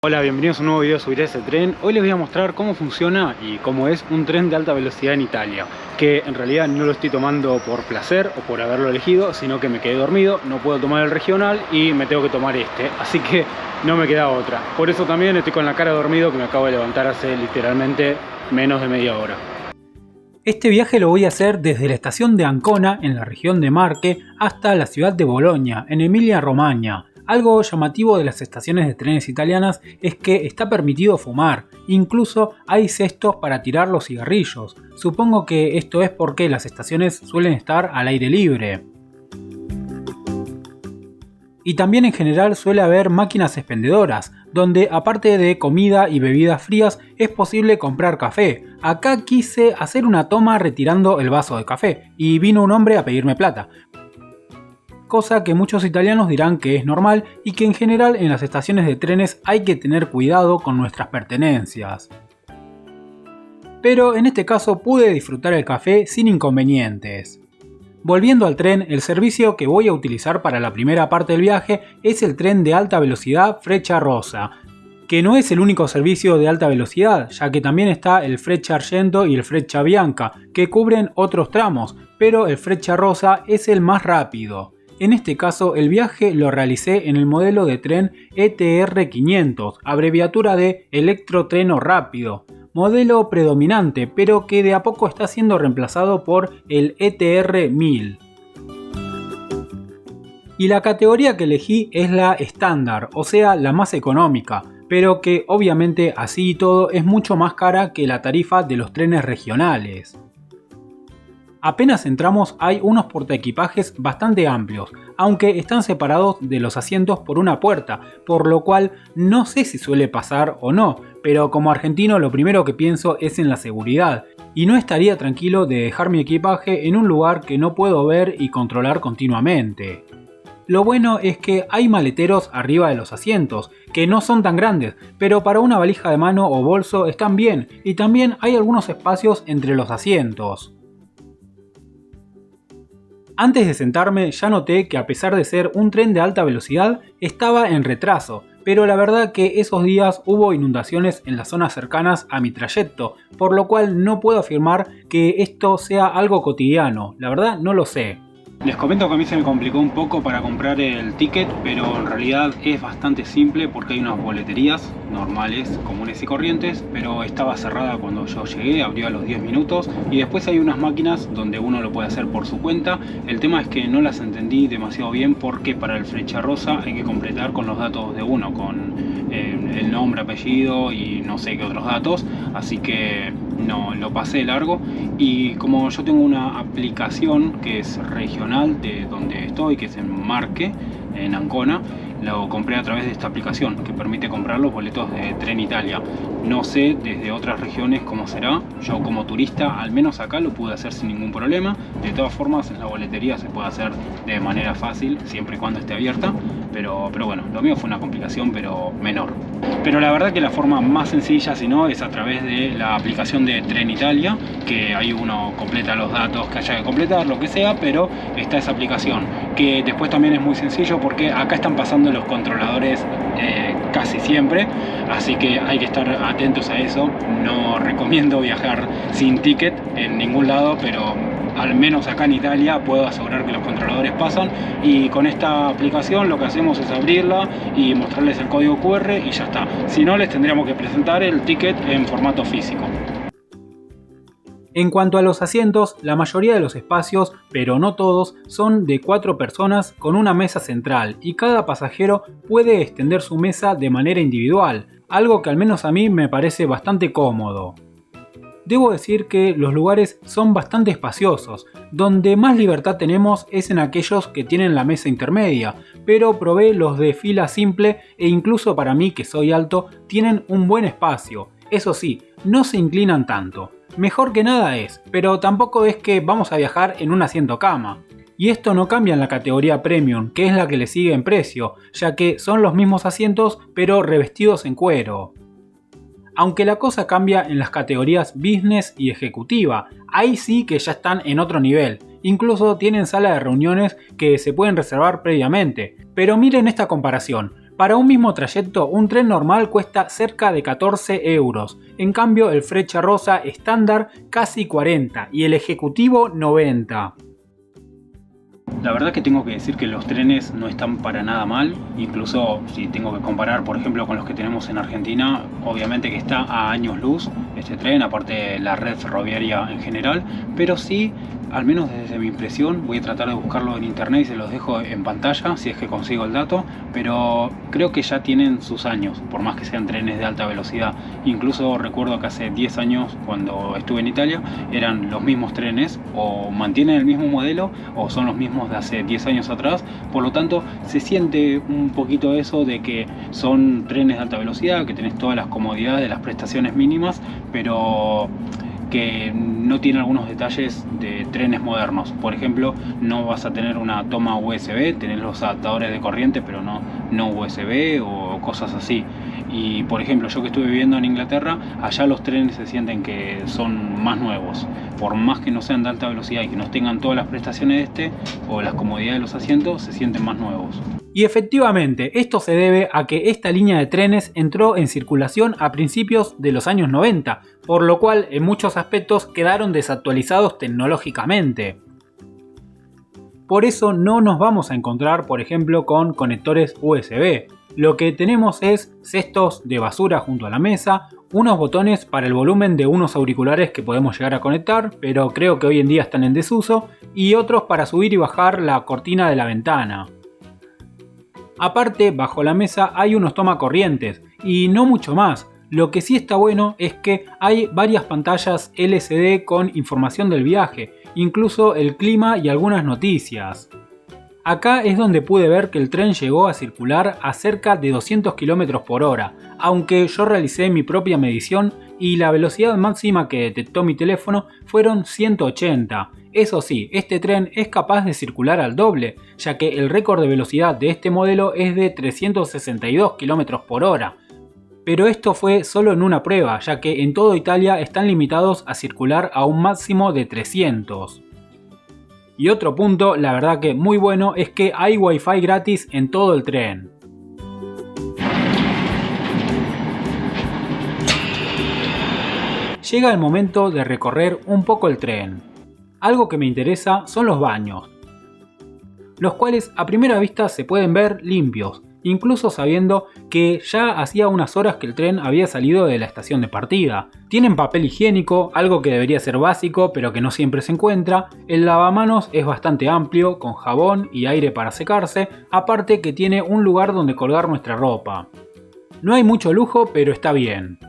Hola, bienvenidos a un nuevo video sobre este tren. Hoy les voy a mostrar cómo funciona y cómo es un tren de alta velocidad en Italia, que en realidad no lo estoy tomando por placer o por haberlo elegido, sino que me quedé dormido, no puedo tomar el regional y me tengo que tomar este, así que no me queda otra. Por eso también estoy con la cara dormido, que me acabo de levantar hace literalmente menos de media hora. Este viaje lo voy a hacer desde la estación de Ancona, en la región de Marche, hasta la ciudad de Bologna, en Emilia-Romagna. Algo llamativo de las estaciones de trenes italianas es que está permitido fumar, incluso hay cestos para tirar los cigarrillos. Supongo que esto es porque las estaciones suelen estar al aire libre. Y también en general suele haber máquinas expendedoras, donde aparte de comida y bebidas frías es posible comprar café. Acá quise hacer una toma retirando el vaso de café y vino un hombre a pedirme plata. Cosa que muchos italianos dirán que es normal y que en general en las estaciones de trenes hay que tener cuidado con nuestras pertenencias. Pero en este caso pude disfrutar el café sin inconvenientes. Volviendo al tren, el servicio que voy a utilizar para la primera parte del viaje es el tren de alta velocidad Frecciarossa, que no es el único servicio de alta velocidad, ya que también está el Frecciargento y el Frecciabianca, que cubren otros tramos, pero el Frecciarossa es el más rápido. En este caso, el viaje lo realicé en el modelo de tren ETR 500, abreviatura de Electrotreno Rápido, modelo predominante, pero que de a poco está siendo reemplazado por el ETR 1000. Y la categoría que elegí es la estándar, o sea, la más económica, pero que obviamente así y todo es mucho más cara que la tarifa de los trenes regionales. Apenas entramos hay unos portaequipajes bastante amplios, aunque están separados de los asientos por una puerta, por lo cual no sé si suele pasar o no, pero como argentino lo primero que pienso es en la seguridad, y no estaría tranquilo de dejar mi equipaje en un lugar que no puedo ver y controlar continuamente. Lo bueno es que hay maleteros arriba de los asientos, que no son tan grandes, pero para una valija de mano o bolso están bien, y también hay algunos espacios entre los asientos. Antes de sentarme ya noté que a pesar de ser un tren de alta velocidad, estaba en retraso, pero la verdad que esos días hubo inundaciones en las zonas cercanas a mi trayecto, por lo cual no puedo afirmar que esto sea algo cotidiano, la verdad no lo sé. Les comento que a mí se me complicó un poco para comprar el ticket, pero en realidad es bastante simple porque hay unas boleterías normales, comunes y corrientes, pero estaba cerrada cuando yo llegué, abrió a los 10 minutos y después hay unas máquinas donde uno lo puede hacer por su cuenta. El tema es que no las entendí demasiado bien porque para el Frecciarossa hay que completar con los datos de uno, con el nombre, apellido y no sé qué otros datos, así que no, lo pasé de largo. Y como yo tengo una aplicación que es regional de donde estoy, que es en Marche, en Ancona, lo compré a través de esta aplicación que permite comprar los boletos de Tren Italia. No sé desde otras regiones cómo será, yo como turista al menos acá lo pude hacer sin ningún problema. De todas formas en la boletería se puede hacer de manera fácil siempre y cuando esté abierta, pero bueno, lo mío fue una complicación pero menor. Pero la verdad que la forma más sencilla, si no, es a través de la aplicación de Tren Italia, que ahí uno completa los datos que haya que completar, lo que sea, pero está esa aplicación, que después también es muy sencillo porque acá están pasando los controladores casi siempre, así que hay que estar atentos a eso. No recomiendo viajar sin ticket en ningún lado, pero al menos acá en Italia puedo asegurar que los controladores pasan, y con esta aplicación lo que hacemos es abrirla y mostrarles el código QR y ya está. Si no, les tendríamos que presentar el ticket en formato físico. En cuanto a los asientos, la mayoría de los espacios, pero no todos, son de 4 personas con una mesa central y cada pasajero puede extender su mesa de manera individual, algo que al menos a mí me parece bastante cómodo. Debo decir que los lugares son bastante espaciosos, donde más libertad tenemos es en aquellos que tienen la mesa intermedia, pero probé los de fila simple e incluso para mí, que soy alto, tienen un buen espacio. Eso sí, no se inclinan tanto. Mejor que nada es, pero tampoco es que vamos a viajar en un asiento cama. Y esto no cambia en la categoría Premium, que es la que le sigue en precio, ya que son los mismos asientos pero revestidos en cuero. Aunque la cosa cambia en las categorías Business y Ejecutiva, ahí sí que ya están en otro nivel. Incluso tienen sala de reuniones que se pueden reservar previamente. Pero miren esta comparación. Para un mismo trayecto, un tren normal cuesta cerca de 14 euros, en cambio el Frecciarossa estándar casi 40 y el ejecutivo 90. La verdad que tengo que decir que los trenes no están para nada mal, incluso si tengo que comparar por ejemplo con los que tenemos en Argentina, obviamente que está a años luz este tren, aparte de la red ferroviaria en general, pero sí, al menos desde mi impresión, voy a tratar de buscarlo en internet y se los dejo en pantalla si es que consigo el dato, pero creo que ya tienen sus años, por más que sean trenes de alta velocidad. Incluso recuerdo que hace 10 años cuando estuve en Italia eran los mismos trenes, o mantienen el mismo modelo o son los mismos de hace 10 años atrás, por lo tanto se siente un poquito eso de que son trenes de alta velocidad, que tenés todas las comodidades de las prestaciones mínimas, pero que no tiene algunos detalles de trenes modernos. Por ejemplo, no vas a tener una toma USB, tenés los adaptadores de corriente, pero no USB o cosas así. Y por ejemplo, yo que estuve viviendo en Inglaterra, allá los trenes se sienten que son más nuevos. Por más que no sean de alta velocidad y que no tengan todas las prestaciones de o las comodidades de los asientos, se sienten más nuevos. Y efectivamente, esto se debe a que esta línea de trenes entró en circulación a principios de los años 90, por lo cual en muchos aspectos quedaron desactualizados tecnológicamente. Por eso no nos vamos a encontrar, por ejemplo, con conectores USB. Lo que tenemos es cestos de basura junto a la mesa, unos botones para el volumen de unos auriculares que podemos llegar a conectar, pero creo que hoy en día están en desuso, y otros para subir y bajar la cortina de la ventana. Aparte, bajo la mesa hay unos tomacorrientes y no mucho más. Lo que sí está bueno es que hay varias pantallas LCD con información del viaje, incluso el clima y algunas noticias. Acá es donde pude ver que el tren llegó a circular a cerca de 200 km por hora, aunque yo realicé mi propia medición y la velocidad máxima que detectó mi teléfono fueron 180. Eso sí, este tren es capaz de circular al doble, ya que el récord de velocidad de este modelo es de 362 km por hora. Pero esto fue solo en una prueba, ya que en toda Italia están limitados a circular a un máximo de 300. Y otro punto, la verdad que muy bueno, es que hay wifi gratis en todo el tren. Llega el momento de recorrer un poco el tren. Algo que me interesa son los baños, los cuales a primera vista se pueden ver limpios, incluso sabiendo que ya hacía unas horas que el tren había salido de la estación de partida. Tienen papel higiénico, algo que debería ser básico pero que no siempre se encuentra. El lavamanos es bastante amplio, con jabón y aire para secarse, aparte que tiene un lugar donde colgar nuestra ropa. No hay mucho lujo, pero está bien.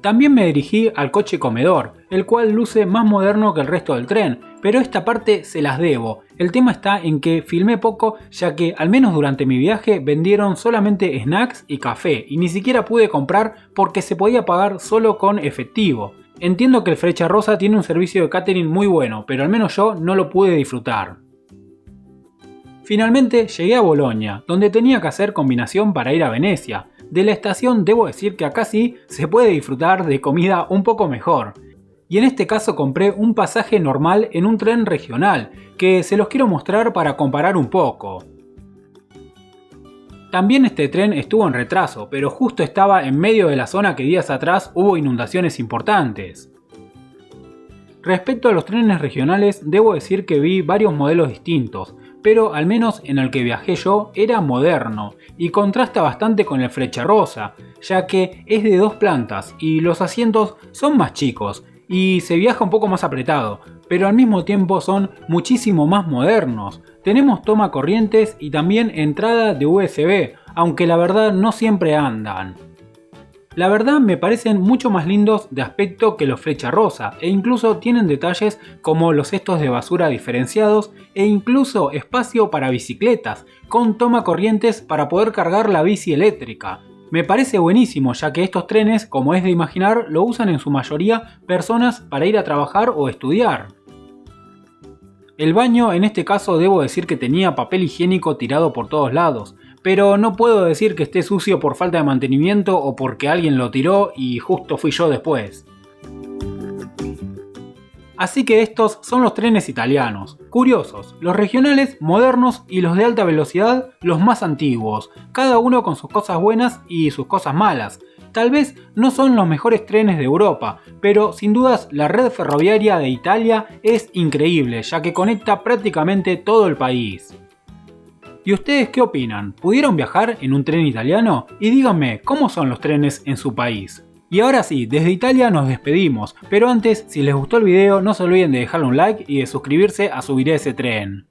También me dirigí al coche comedor, el cual luce más moderno que el resto del tren, pero esta parte se las debo. El tema está en que filmé poco, ya que al menos durante mi viaje vendieron solamente snacks y café, y ni siquiera pude comprar porque se podía pagar solo con efectivo. Entiendo que el Frecciarossa tiene un servicio de catering muy bueno, pero al menos yo no lo pude disfrutar. Finalmente llegué a Bolonia, donde tenía que hacer combinación para ir a Venecia. De la estación debo decir que acá sí se puede disfrutar de comida un poco mejor. Y en este caso compré un pasaje normal en un tren regional, que se los quiero mostrar para comparar un poco. También este tren estuvo en retraso, pero justo estaba en medio de la zona que días atrás hubo inundaciones importantes. Respecto a los trenes regionales, debo decir que vi varios modelos distintos, pero al menos en el que viajé yo era moderno y contrasta bastante con el Frecciarossa, ya que es de 2 plantas y los asientos son más chicos y se viaja un poco más apretado, pero al mismo tiempo son muchísimo más modernos. Tenemos toma corrientes y también entrada de USB, aunque la verdad no siempre andan. La verdad me parecen mucho más lindos de aspecto que los Frecciarossa e incluso tienen detalles como los cestos de basura diferenciados e incluso espacio para bicicletas, con toma corrientes para poder cargar la bici eléctrica. Me parece buenísimo, ya que estos trenes, como es de imaginar, lo usan en su mayoría personas para ir a trabajar o estudiar. El baño en este caso debo decir que tenía papel higiénico tirado por todos lados, pero no puedo decir que esté sucio por falta de mantenimiento o porque alguien lo tiró y justo fui yo después. Así que estos son los trenes italianos. Curiosos, los regionales modernos y los de alta velocidad los más antiguos, cada uno con sus cosas buenas y sus cosas malas. Tal vez no son los mejores trenes de Europa, pero sin dudas la red ferroviaria de Italia es increíble, ya que conecta prácticamente todo el país. ¿Y ustedes qué opinan? ¿Pudieron viajar en un tren italiano? Y díganme, ¿cómo son los trenes en su país? Y ahora sí, desde Italia nos despedimos, pero antes, si les gustó el video, no se olviden de dejarle un like y de suscribirse a Subiré ese tren.